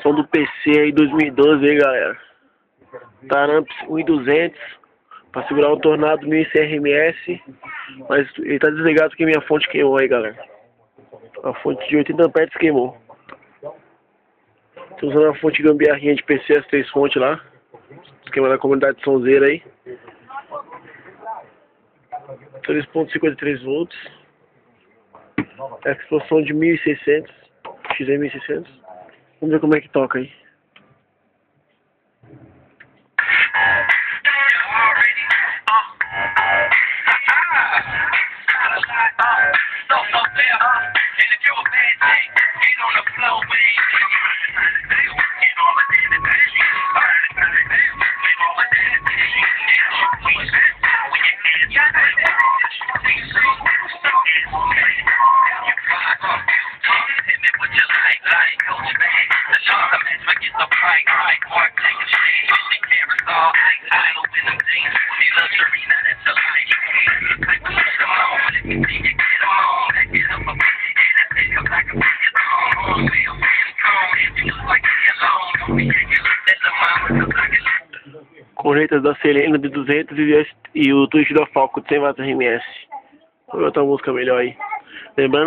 Som do PC aí 2012 aí, galera. Taramps 1200 para segurar o Tornado 1100 RMS. Mas ele tá desligado porque minha fonte queimou aí, galera. A fonte de 80 amperes queimou. Tô usando a fonte gambiarrinha de PC, as 3 fontes lá. Esquema da comunidade sonzeira aí. 3.53 volts. Expansão de 1600. XE 1600. Vamos ver como é que toca aí. Cornetas da Selena de 200 e o Twitch da Falco de 100 watts RMS. Vou botar uma música melhor aí. Lembrando